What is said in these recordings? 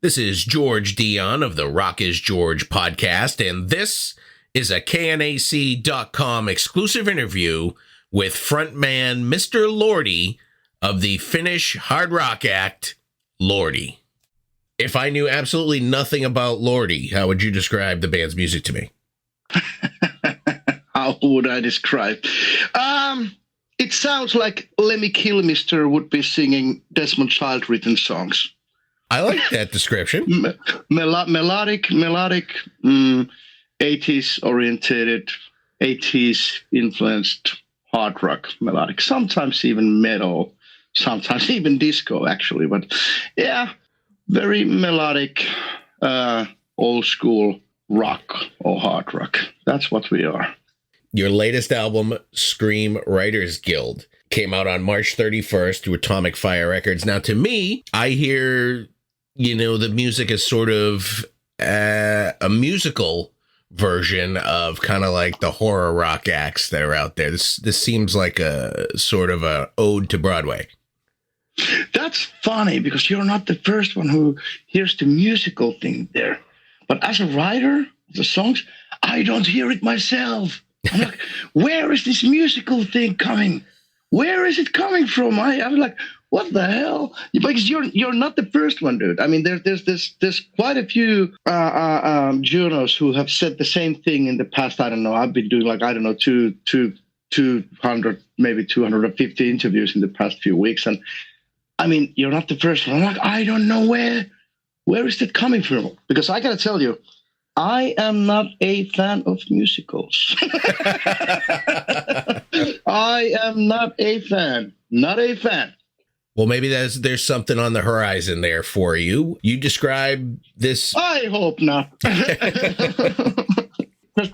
This is George Dion of the Rock is George podcast, and this is a KNAC.com exclusive interview with frontman Mr. Lordi of the Finnish hard rock act, Lordi. If I knew absolutely nothing about Lordi, how would you describe the band's music to me? How would I describe? It sounds like Lemmy Kilmister would be singing Desmond Child written songs. I like that description. Melodic, 80s oriented, 80s influenced hard rock melodic, sometimes even metal, sometimes even disco, actually. But yeah, very melodic, old school rock or hard rock. That's what we are. Your latest album, Scream Writers Guild, came out on March 31st through Atomic Fire Records. Now, to me, I hear, the music is sort of a musical version of kind of like the horror rock acts that are out there. This seems like a sort of a ode to Broadway. That's funny because you're not the first one who hears the musical thing there. But as a writer of the songs, I don't hear it myself. I'm like, where is this musical thing coming? Where is it coming from? I'm like, what the hell? Because you're not the first one, dude. I mean, there's quite a few journals who have said the same thing in the past. I don't know. I've been doing 200, maybe 250 interviews in the past few weeks, and I mean, you're not the first one. I'm like, I don't know where is that coming from? Because I gotta tell you, I am not a fan of musicals. I am not a fan. Not a fan. Well, maybe there's something on the horizon there for you. You describe this. I hope not.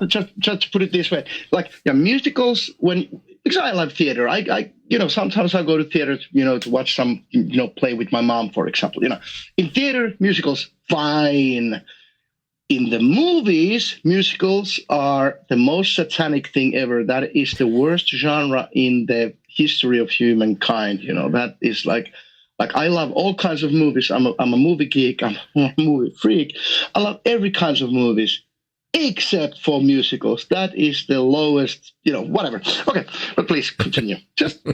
just to put it this way, musicals. Because I love theater. I sometimes I go to theater, to watch some, play with my mom, for example. In theater, musicals, fine. In the movies, musicals are the most satanic thing ever. That is the worst genre in the history of humankind. That is like I love all kinds of movies. I'm a movie geek. I'm a movie freak. I love every kinds of movies except for musicals. That is the lowest, whatever. Okay, but please continue. Just,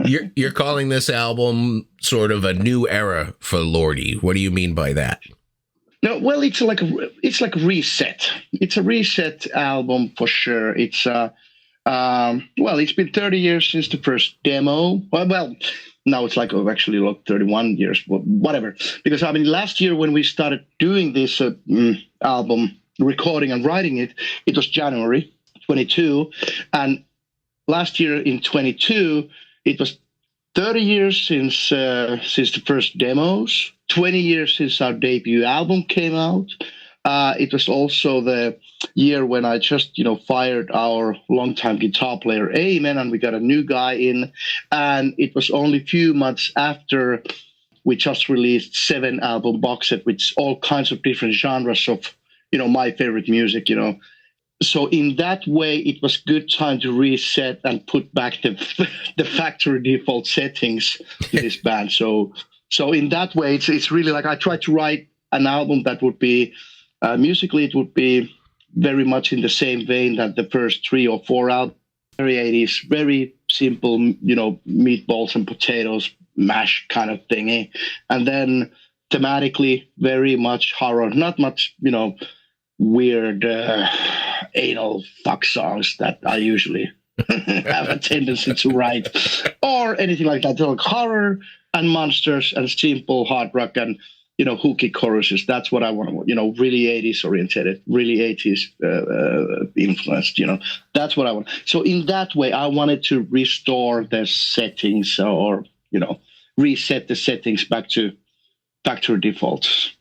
You're calling this album sort of a new era for Lordi. What do you mean by that? No, well, it's like a reset. It's a reset album for sure. It's it's been 30 years since the first demo. Well, now it's actually 31 years, whatever. Because last year when we started doing this album, recording and writing it, it was January 22, and last year in 22, it was 30 years since the first demos, 20 years since our debut album came out. It was also the year when I just, fired our longtime guitar player, Amen, and we got a new guy in. And it was only a few months after we just released 7-album box set with all kinds of different genres of, my favorite music, So in that way, it was good time to reset and put back the factory default settings to this band. So in that way, it's really I tried to write an album that would be musically, it would be very much in the same vein that the first 3 or 4 albums. Very 80s, very simple, meatballs and potatoes mash kind of thingy, and then thematically very much horror, not much weird anal fuck songs that I usually have a tendency to write, or anything like that. Like horror and monsters and simple hard rock and hooky choruses. That's what I want to, really 80s oriented, really 80s influenced. That's what I want. So in that way, I wanted to restore the settings, or reset the settings back to factory defaults.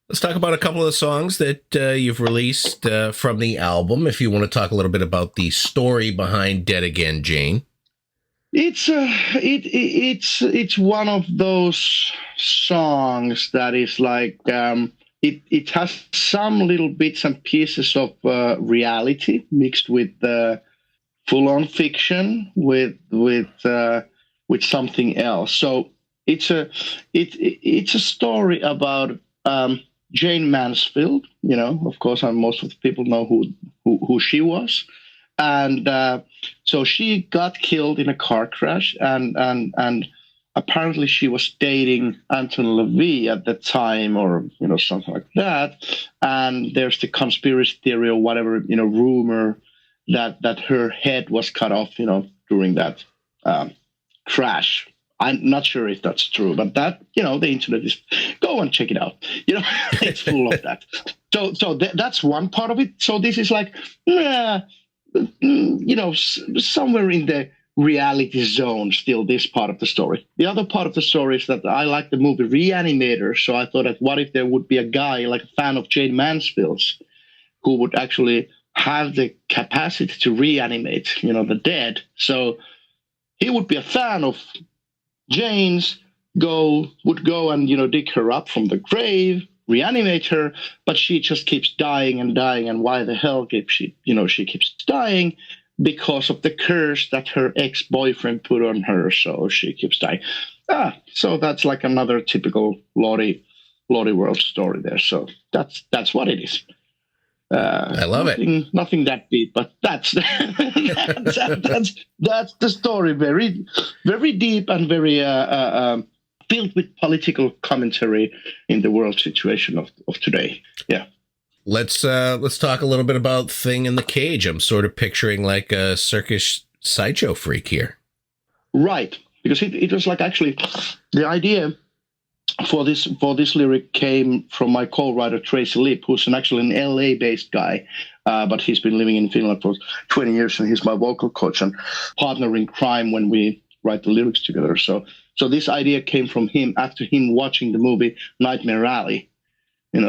Let's talk about a couple of the songs that you've released from the album. If you want to talk a little bit about the story behind Dead Again, Jane. It's one of those songs that is it has some little bits and pieces of reality mixed with full-on fiction with something else. So It's a story about Jane Mansfield. Of course, most of the people know who she was, and so she got killed in a car crash, and apparently she was dating Anton LaVey at the time, or something like that. And there's the conspiracy theory or whatever, rumor that her head was cut off, during that crash. I'm not sure if that's true, but that, the internet is, go and check it out. It's full of that. So that's one part of it. So this is like, somewhere in the reality zone, still this part of the story. The other part of the story is that I like the movie Reanimator. So I thought that what if there would be a guy, like a fan of Jane Mansfield's, who would actually have the capacity to reanimate, the dead. So he would be a fan of Jane's, would go and, dig her up from the grave, reanimate her, but she just keeps dying and dying. And why the hell she keeps dying? Because of the curse that her ex-boyfriend put on her, so she keeps dying. So that's like another typical Lordi world story there. So that's what it is. I love it. Nothing that deep, but that's that's the story. Very, very deep and very filled with political commentary in the world situation of today. Yeah. Let's talk a little bit about Thing in the Cage. I'm sort of picturing like a circus sideshow freak here. Right, because it was like actually the idea for this lyric came from my co-writer Tracy Lipp, who's actually an LA-based guy, but he's been living in Finland for 20 years, and he's my vocal coach and partner in crime when we write the lyrics together. So this idea came from him after him watching the movie Nightmare Alley.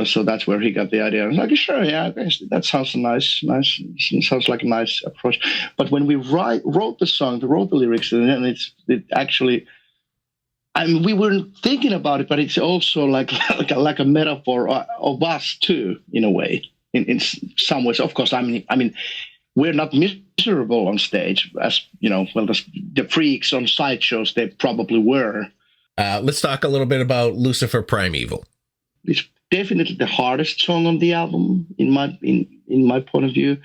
So that's where he got the idea. I was like, sure, yeah, that sounds nice. Sounds like a nice approach. But when we wrote the lyrics, and it actually, we weren't thinking about it, but it's also like a metaphor of us too, in a way, in some ways. Of course, I mean, we're not miserable on stage, as the freaks on sideshows they probably were. Let's talk a little bit about Lucifer Primeval. It's definitely the hardest song on the album in my point of view.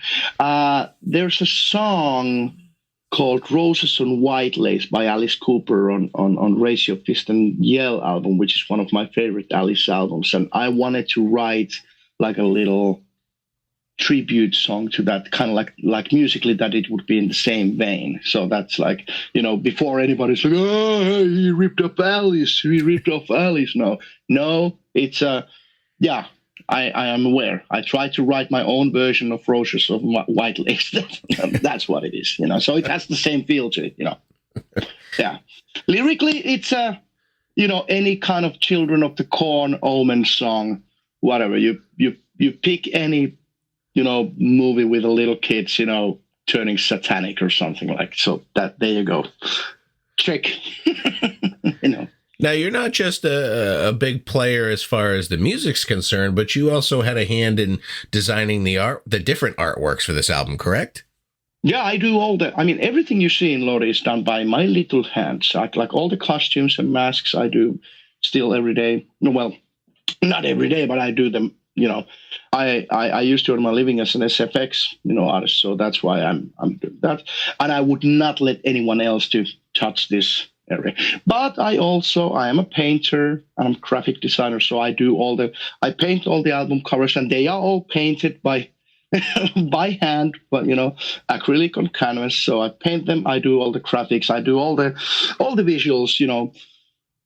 There's a song called Roses on White Lace by Alice Cooper on Raise Your Fist and Yell album, which is one of my favorite Alice albums. And I wanted to write like a little tribute song to that, kind of like musically that it would be in the same vein. So that's like, before anybody's like, oh, he ripped off Alice. No, it's yeah, I am aware. I try to write my own version of Roses of White Lace. That's what it is, So it has the same feel to it, Yeah. Lyrically, it's any kind of Children of the Corn Omen song, whatever. You pick any, movie with the little kids, turning satanic or something like. So there you go. Check. Now, you're not just a big player as far as the music's concerned, but you also had a hand in designing the different artworks for this album, correct? Yeah, I do everything you see in Lordi is done by my little hands. Like all the costumes and masks I do still every day. Well, not every day, but I do them. I used to earn my living as an SFX, artist. So that's why I'm doing that. And I would not let anyone else to touch this area. But I am a painter and I'm a graphic designer. So I paint all the album covers, and they are all painted by by hand, but acrylic on canvas. So I paint them. I do all the graphics. I do all the visuals.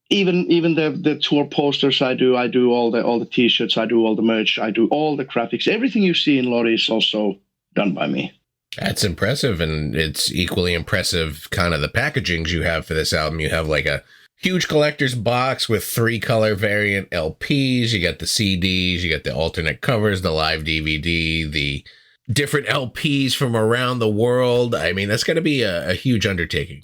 Even the tour posters. I do all the T-shirts. I do all the merch. I do all the graphics. Everything you see in Lordi is also done by me. That's impressive, and it's equally impressive kind of the packagings you have for this album. You have like a huge collector's box with 3 color variant LPs. You got the CDs, you got the alternate covers, the live DVD, the different LPs from around the world. I mean, that's going to be a huge undertaking.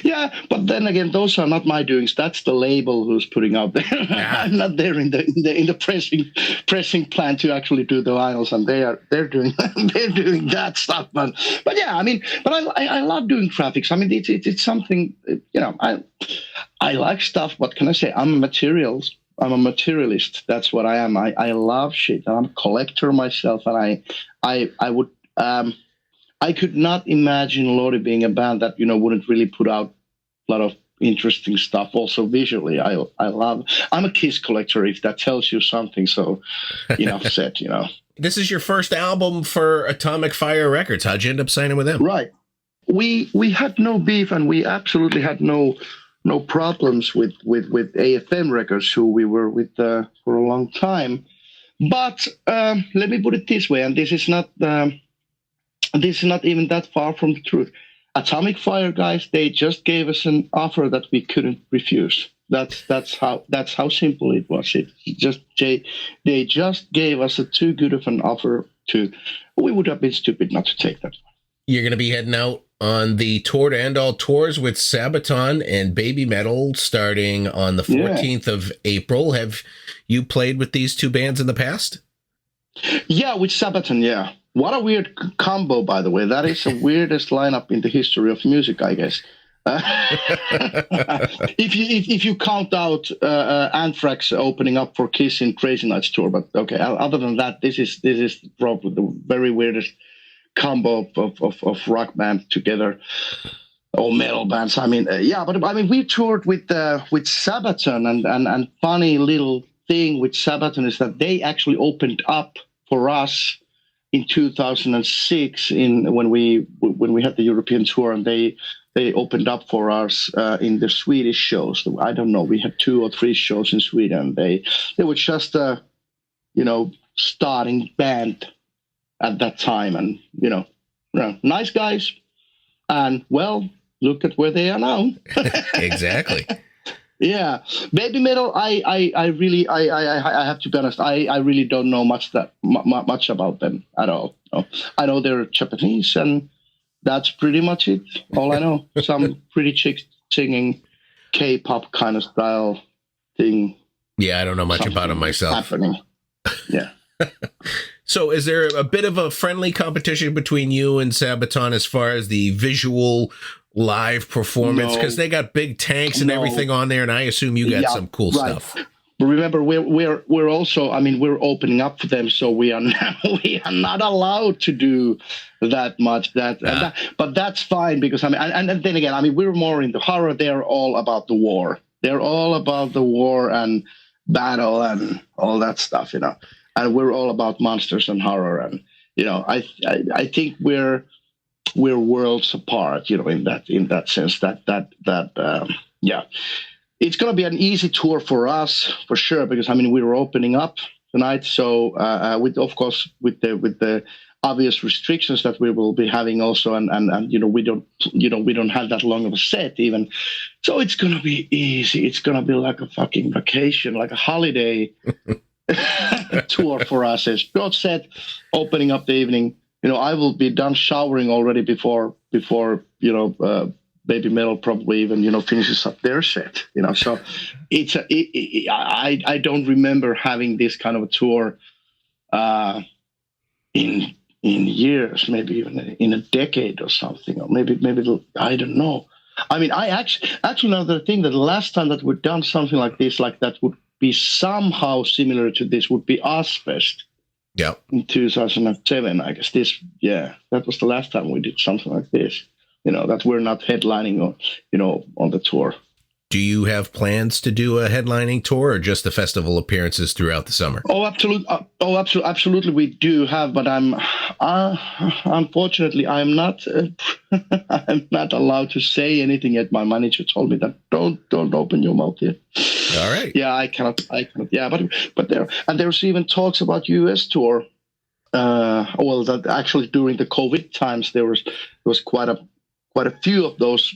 Yeah, but then again, those are not my doings. That's the label who's putting out there. I'm not there in the pressing plant to actually do the vinyls, and they're doing they're doing that stuff. But yeah, I mean, but I love doing graphics. I mean, it's something, you know. I like stuff. What can I say? I'm a materialist. That's what I am. I love shit. I'm a collector myself, and I would. I could not imagine Lordi being a band that, you know, wouldn't really put out a lot of interesting stuff. Also visually, I'm a Kiss collector, if that tells you something. So, enough said, you know. This is your first album for Atomic Fire Records. How'd you end up signing with them? Right. We had no beef, and we absolutely had no problems with AFM Records, who we were with for a long time. But let me put it this way, and this is not even that far from the truth. Atomic Fire guys, they just gave us an offer that we couldn't refuse. That's how simple it was. They just gave us too good of an offer we would have been stupid not to take that. You're going to be heading out on the tour to end all tours with Sabaton and Babymetal starting on the 14th of April. Have you played with these two bands in the past? Yeah, with Sabaton, yeah. What a weird combo, by the way. That is the weirdest lineup in the history of music, I guess. If you count out Anthrax opening up for Kiss in Crazy Nights tour, but okay. Other than that, this is probably the very weirdest combo of rock band together, or metal bands. I mean, we toured with Sabaton, and funny little thing with Sabaton is that they actually opened up for us in 2006 when we had the European tour, and they opened up for us in the Swedish shows. I don't know, we had 2 or 3 shows in Sweden. They were just a starting band at that time, and nice guys, and well, look at where they are now. Exactly. Yeah, Babymetal. I really have to be honest. I really don't know much about them at all. No. I know they're Japanese, and that's pretty much it. All I know. Some pretty chicks singing K-pop kind of style thing. Yeah, I don't know much about them myself. Happening. Yeah. So is there a bit of a friendly competition between you and Sabaton as far as the visual live performance? Because they got big tanks and everything on there, and I assume you got some cool stuff. But remember, we're also, I mean, we're opening up for them, so we are not allowed to do that much. But that's fine, because I mean, and then again, I mean, we're more into horror. They're all about the war. They're all about the war and battle and all that stuff, And we're all about monsters and horror, and I think we're worlds apart, in that sense. It's going to be an easy tour for us for sure, because I mean we were opening up tonight, so with the obvious restrictions that we will be having also, and we don't have that long of a set even, so it's going to be easy. It's going to be like a fucking vacation, like a holiday. Tour for us. As God said, opening up the evening, I will be done showering already before Babymetal probably even finishes up their set. So I don't remember having this kind of a tour in years, maybe even in a decade or something, or maybe I don't know. I mean, I actually know the thing that the last time that we've done something like this, like that would be somehow similar to this, would be Ozfest. Yeah. In 2007, I guess that was the last time we did something like this. That we're not headlining on the tour. Do you have plans to do a headlining tour, or just the festival appearances throughout the summer? Oh, absolutely. Absolutely, we do have, but unfortunately, I'm not allowed to say anything yet. My manager told me that don't open your mouth yet. All right. Yeah, I cannot. Yeah, but there's even talks about US tour. That actually during the COVID times there was quite a few of those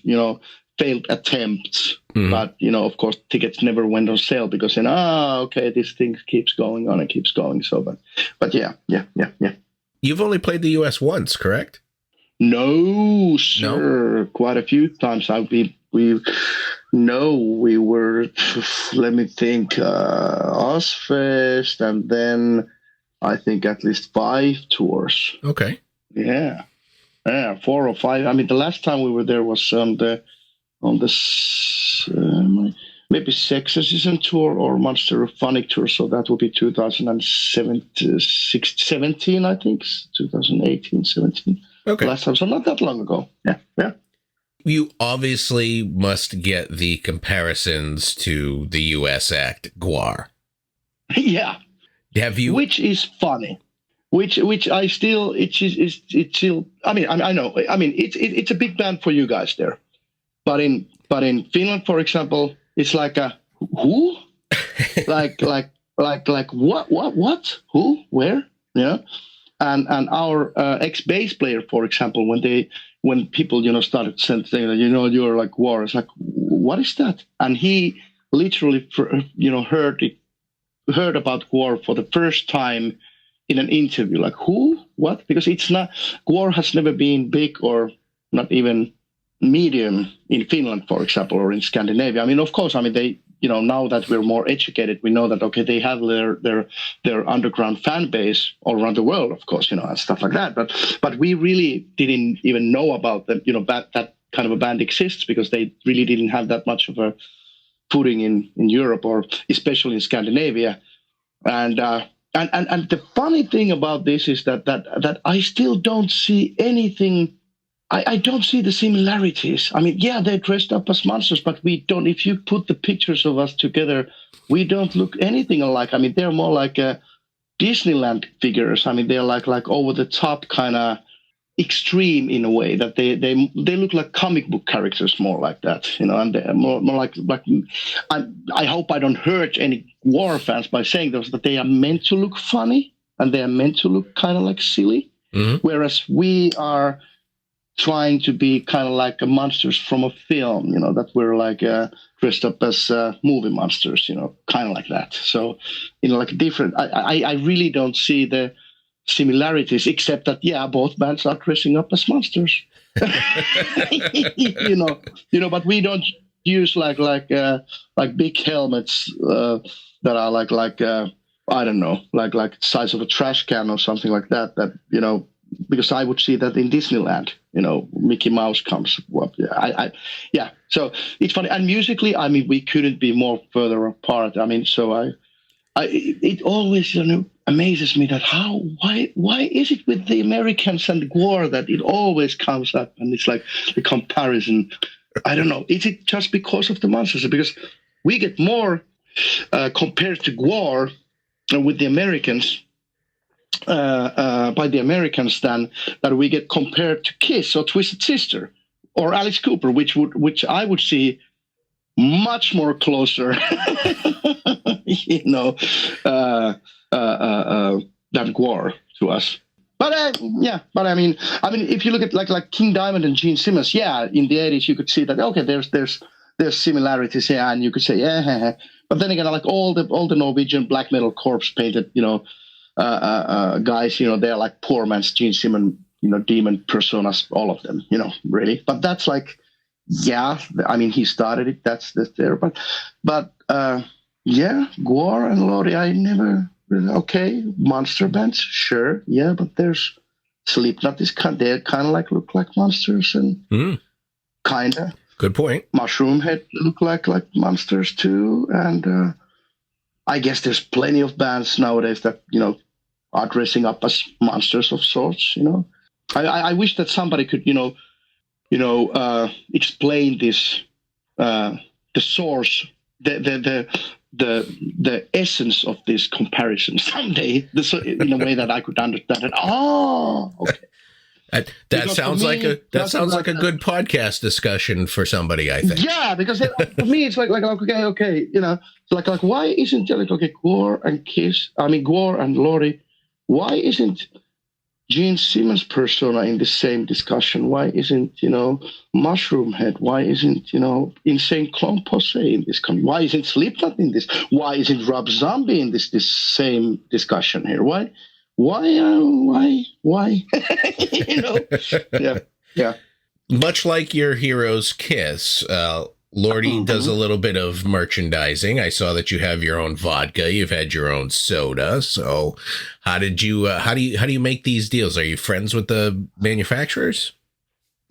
failed attempts. Mm-hmm. But of course tickets never went on sale, because this thing keeps going on and keeps going. So but yeah. You've only played the US once, correct? No, sir. No? Quite a few times. I've been we were, let me think, Ozfest, and then I think at least 5 tours. Okay. Yeah, 4 or 5. I mean, the last time we were there was on the maybe Sexorcism tour or Monsterophonic tour. So that would be 2017, I think, 2018, 17. Okay. Last time, so not that long ago. Yeah. You obviously must get the comparisons to the U.S. act Gore. Yeah. Have you? Which is funny. Which I still, it's still. I mean, I know. I mean, it's a big band for you guys there, but in Finland, for example, it's like a who, like what, who, where, yeah, and our ex bass player, for example, when people started saying that you're like War, it's like, what is that? And he literally heard about War for the first time in an interview, like who, what? Because it's not, Gore has never been big or not even medium in Finland, for example, or in Scandinavia. I mean, of course, I mean, they, now that we're more educated, we know that, okay, they have their underground fan base all around the world, of course, and stuff like that. But we really didn't even know about them, that kind of a band exists, because they really didn't have that much of a footing in Europe, or especially in Scandinavia. And the funny thing about this is that I still don't see anything. I don't see the similarities. I mean, yeah, they're dressed up as monsters, but we don't. If you put the pictures of us together, we don't look anything alike. I mean, they're more like Disneyland figures. I mean, they're like over the top, kind of extreme in a way, that they look like comic book characters, more like that, and they're more like I hope I don't hurt any War fans by saying those, that they are meant to look funny and they are meant to look kind of like silly, whereas we are trying to be kind of like monsters from a film, that we're like dressed up as movie monsters, kind of like that. So, like different. I really don't see the similarities, except that both bands are dressing up as monsters. But we don't use like big helmets that are like I don't know, like size of a trash can or something like that. That because I would see that in Disneyland, Mickey Mouse comes up. Yeah. So it's funny, and musically, I mean, we couldn't be more further apart. I mean, so it always amazes me that why is it with the Americans and Gore that it always comes up, and it's like the comparison. I don't know. Is it just because of the monsters? Because we get more compared to Gore with the Americans. By the Americans than that we get compared to Kiss or Twisted Sister or Alice Cooper, which I would see much more closer, than Gore to us. But I mean, if you look at like King Diamond and Gene Simmons, in the 80s you could see that, okay, there's similarities, and you could say but then again, like all the Norwegian black metal corpse painted, guys, they're like poor man's Gene Simmons, demon personas, all of them, really. But that's like, I mean, he started it. That's there. But Gore and Lordi, I never really, okay, monster bands, sure, but there's Slipknot they kind of like look like monsters, and kind of. Good point. Mushroom Head look like monsters too, and I guess there's plenty of bands nowadays that are dressing up as monsters of sorts. I wish that somebody could explain this, the source, the essence of this comparison someday, in a way that I could understand it. Oh, okay. That sounds like a good podcast discussion for somebody, I think. Yeah, because for me it's like okay, like why isn't there Gore and Kiss? I mean Gore and Lordi. Why isn't Gene Simmons' persona in the same discussion? Why isn't Mushroom Head? Why isn't Insane Clone Posse in this? Why isn't Slipknot in this? Why isn't Rob Zombie in this same discussion here? Why? Why? Yeah. much like your hero's Kiss, Lordi does a little bit of merchandising. I saw that you have your own vodka. You've had your own soda. So how do you make these deals? Are you friends with the manufacturers?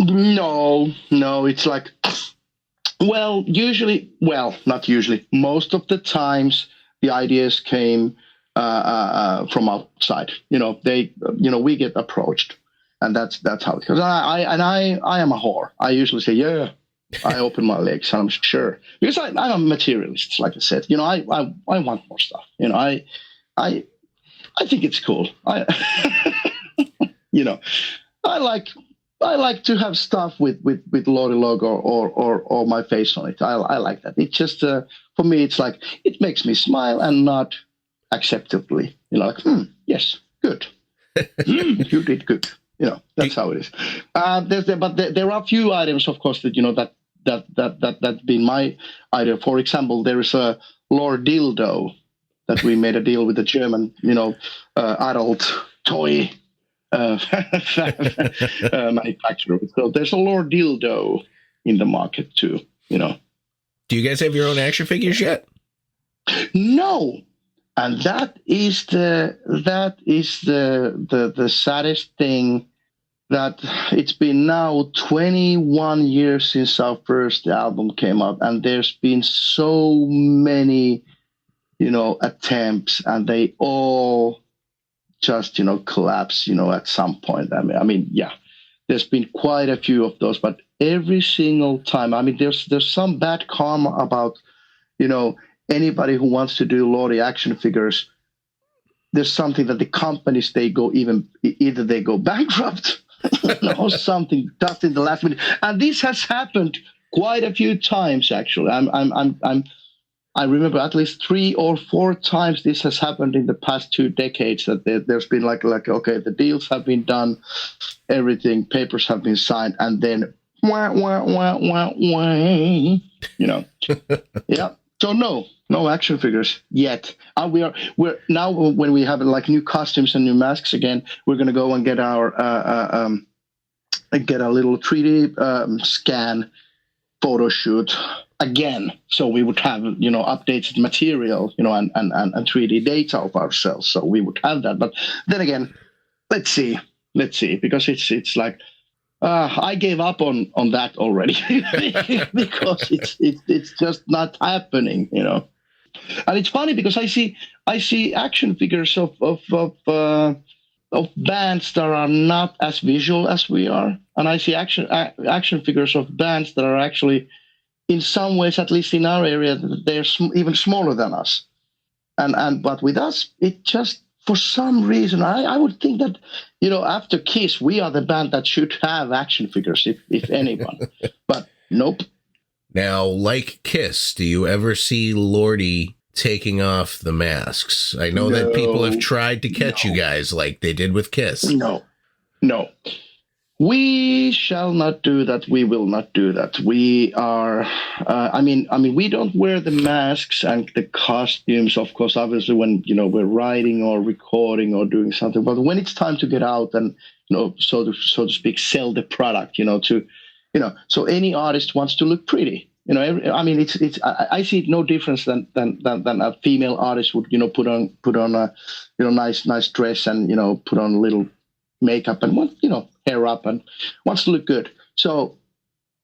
No, it's like, well, not usually. Most of the times the ideas came from outside. We get approached, and that's how it goes. I am a whore. I usually say, yeah. I open my legs, and I'm sure, because I'm a materialist, like I said. I want more stuff. I think it's cool. I like to have stuff with Lordi logo or my face on it. I like that. It just for me, it's like it makes me smile and nod acceptably. Yes, good. You did good. That's how it is. There are a few items, of course, that been my idea. For example, there is a Lordildo that we made a deal with the German, adult toy manufacturer. So there's a Lordildo in the market too. Do you guys have your own action figures yet? No. And that is the saddest thing, that it's been now 21 years since our first album came out, and there's been so many, attempts, and they all just, collapse, at some point. I mean, yeah, there's been quite a few of those, but every single time, there's some bad karma about, anybody who wants to do Lordi action figures. There's something that the companies, either they go bankrupt or something just in the last minute. And this has happened quite a few times, actually. I remember at least 3 or 4 times this has happened in the past 2 decades, that there's been like, okay, the deals have been done, everything, papers have been signed, and then yeah. So no action figures yet. We're now, when we have like new costumes and new masks again, we're gonna go and get our get a little 3D scan photo shoot again. So we would have updated material, and 3D data of ourselves. So we would have that. But then again, let's see, because it's like. I gave up on that already because it's just not happening, And it's funny because I see action figures of bands that are not as visual as we are, and I see action figures of bands that are actually, in some ways, at least in our area, they're even smaller than us. But with us, it just, for some reason, I would think that, after Kiss, we are the band that should have action figures, if anyone. But nope. Now, like Kiss, do you ever see Lordi taking off the masks? I know that people have tried to catch you guys like they did with Kiss. No. We shall not do that. We will not do that. We are, we don't wear the masks and the costumes, of course, obviously, when, we're writing or recording or doing something. But when it's time to get out and, so to speak, sell the product, so any artist wants to look pretty. I see no difference than a female artist would, put on a, nice dress and, put on a little makeup and, hair up and wants to look good. So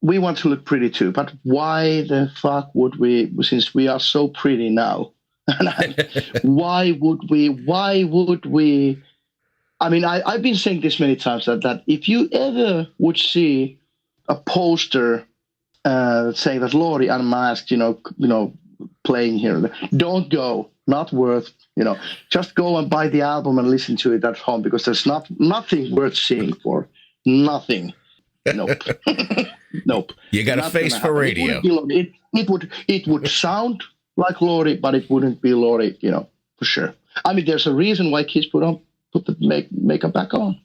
we want to look pretty too. But why the fuck would we, since we are so pretty now, why would we? I've been saying this many times that if you ever would see a poster saying that Lordi unmasked, playing here, don't go. Not worth, just go and buy the album and listen to it at home, because there's nothing worth seeing for. Nothing. Nope. Nope. You got a face for radio. It would sound like Lordi, but it wouldn't be Lordi, for sure. There's a reason why Kiss put the makeup back on.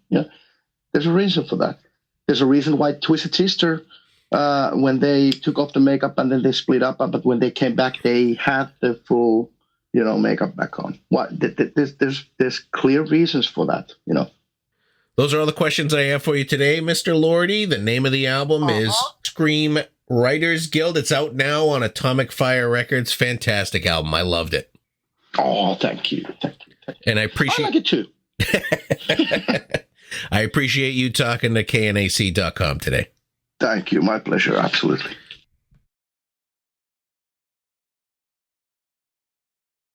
There's a reason for that. There's a reason why Twisted Sister, when they took off the makeup and then they split up, but when they came back, they had the full, makeup back on. What? There's clear reasons for that. Those are all the questions I have for you today, Mr. Lordi. The name of the album is Scream Writers Guild. It's out now on Atomic Fire Records. Fantastic album. I loved it. Oh, thank you. Thank you. And I appreciate... I like it too. I appreciate you talking to KNAC.com today. Thank you. My pleasure. Absolutely.